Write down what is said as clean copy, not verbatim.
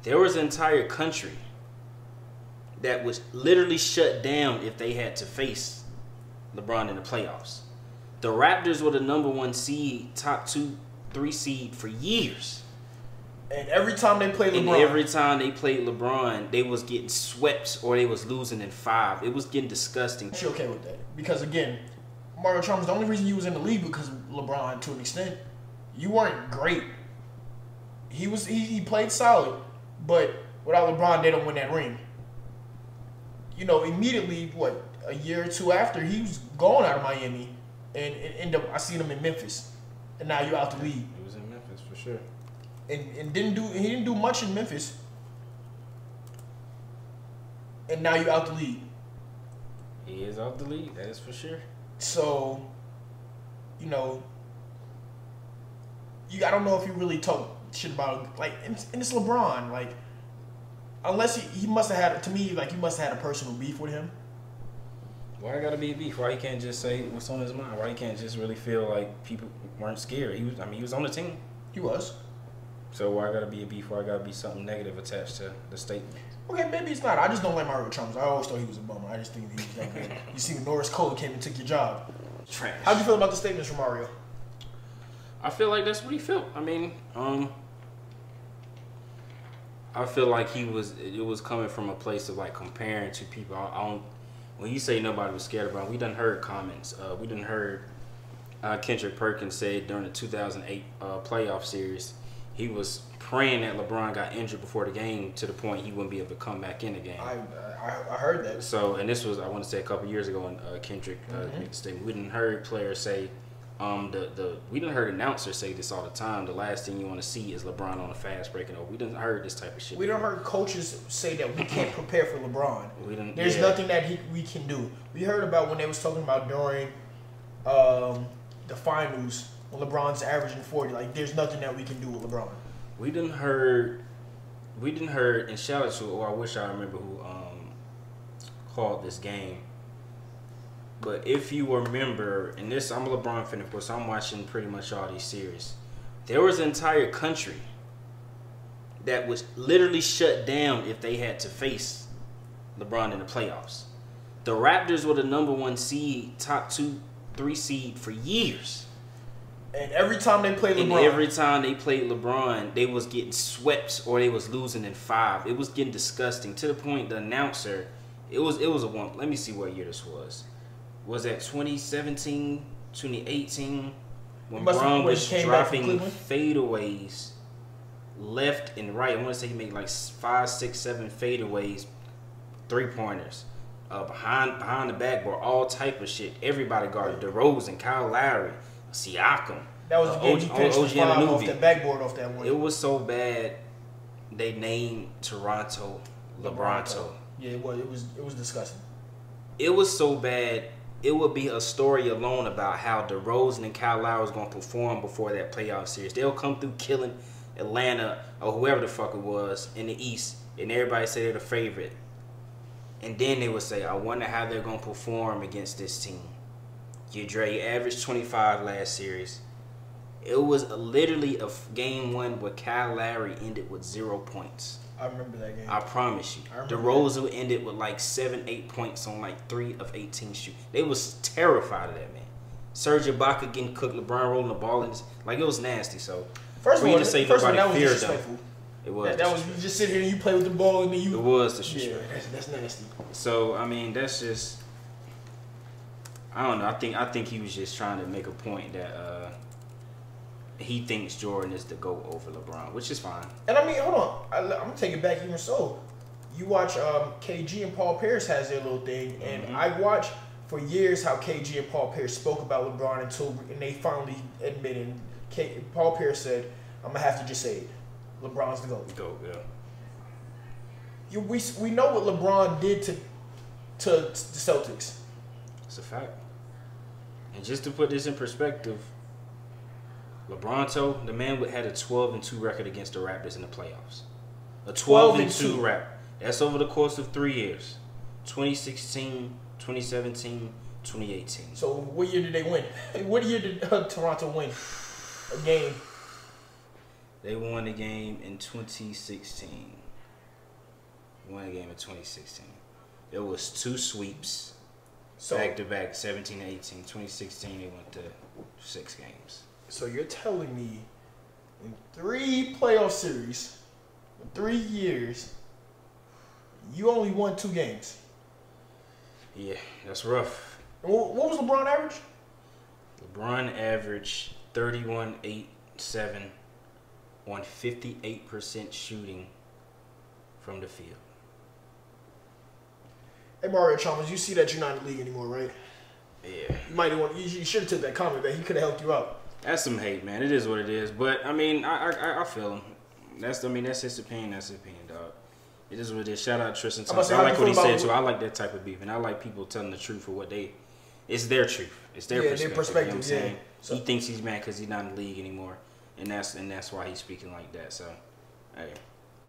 There was an entire country that was literally shut down if they had to face LeBron in the playoffs. The Raptors were the #1 seed, top 2, 3 seed for years. And every time they played LeBron, they was getting swept or they was losing in 5. It was getting disgusting. I'm okay with that. Because again, Mario Chalmers, the only reason you was in the league because of LeBron to an extent. You weren't great. He played solid, but without LeBron, they don't win that ring. You know, immediately, a year or two after, he was gone out of Miami, and I seen him in Memphis, and now you're out the league. He was in Memphis for sure, and he didn't do much in Memphis, and now you're out the league. He is out the league, that is for sure. So, you know, I don't know if you really talk shit about and it's LeBron, unless he must have had, to me, you must have had a personal beef with him. Why gotta be a beef? Why he can't just say what's on his mind? Why he can't just really feel like people weren't scared? He was on the team. He was. So why gotta be a beef? Why gotta be something negative attached to the statement? Okay, maybe it's not. I just don't like Mario Chalmers. I always thought he was a bummer. I just think he was that good. You see, when Norris Cole came and took your job. Trash. How'd you feel about the statements from Mario? I feel like that's what he felt. I mean, I feel like it was coming from a place of comparing to people. When you say nobody was scared about, we done heard comments. We done heard Kendrick Perkins say during the 2008 playoff series, he was praying that LeBron got injured before the game to the point he wouldn't be able to come back in the game. I heard that. So, and this was, I want to say, a couple years ago when Kendrick made the statement. We didn't heard players say, we didn't heard announcers say this all the time. The last thing you want to see is LeBron on a fast breaking over. We didn't heard this type of shit. We didn't heard coaches say that we can't prepare for LeBron. There's yeah. nothing that we can do. We heard about when they was talking about during the finals when LeBron's averaging 40. There's nothing that we can do with LeBron. We didn't heard, and shout out to, I wish I remember who called this game. But if you remember, and this, I'm a LeBron fan, of course, I'm watching pretty much all these series. There was an entire country that was literally shut down if they had to face LeBron in the playoffs. The Raptors were the #1 seed, top 2, 3 seed for years. And every time they played LeBron, they was getting swept or they was losing in 5. It was getting disgusting to the point the announcer, it was a one. Let me see what year this was. Was that 2017, 2018? When Brown was dropping fadeaways left and right. I want to say he made 5, 6, 7 fadeaways, 3-pointers, behind the backboard, all type of shit. Everybody guarded DeRozan, Kyle Lowry, Siakam. That was the game he finished with 5 off that backboard off that one. It was so bad they named Toronto Lebronto. Yeah, it was disgusting. It was so bad. It would be a story alone about how DeRozan and Kyle Lowry was going to perform before that playoff series. They'll come through killing Atlanta or whoever the fuck it was in the East, and everybody say they're the favorite. And then they would say, I wonder how they're going to perform against this team. You averaged 25 last series. It was literally a game 1 where Kyle Lowry ended with 0 points. I remember that game. I promise you. DeRozan ended with 7, 8 points on 3 of 18 shoot. They was terrified of that man. Serge Ibaka getting cooked, LeBron rolling the ball, and it was nasty. So first of all, that was disrespectful. It was. That was, you just sit here and you play with the ball and then you. It was disrespectful. Yeah, that's nasty. So I mean, that's just. I don't know. I think he was just trying to make a point that he thinks Jordan is the GOAT over LeBron, which is fine. And I mean, hold on. I'm going to take it back even so. You watch KG and Paul Pierce has their little thing, and I watched for years how KG and Paul Pierce spoke about LeBron and they finally admitted. Paul Pierce said, I'm going to have to just say it. LeBron's the GOAT. GOAT, yeah. We know what LeBron did to the Celtics. It's a fact. And just to put this in perspective, Lebronto, the man had a 12-2 record against the Raptors in the playoffs. A 12-2 record. That's over the course of 3 years. 2016, 2017, 2018. So what year did they win? What year did Toronto win a game? They won the game in 2016. He won a game in 2016. It was 2 sweeps, back to back, 17 and 18. 2016, they went to 6 games. So you're telling me in 3 playoff series, in 3 years, you only won 2 games? Yeah, that's rough. What was LeBron average? LeBron averaged 31, 8, 7 on 58% shooting from the field. Hey Mario Chalmers, you see that you're not in the league anymore, right? Yeah. You should have took that comment, man. He could have helped you out. That's some hate, man. It is what it is. But I mean, I feel him. That's his opinion. That's his opinion, dog. It is what it is. Shout out Tristan Thompson. I like what he said too. I like that type of beef, and I like people telling the truth for what they. It's their truth. It's their perspective. You know what I'm saying? So, he thinks he's mad because he's not in the league anymore, and that's why he's speaking like that. So, hey.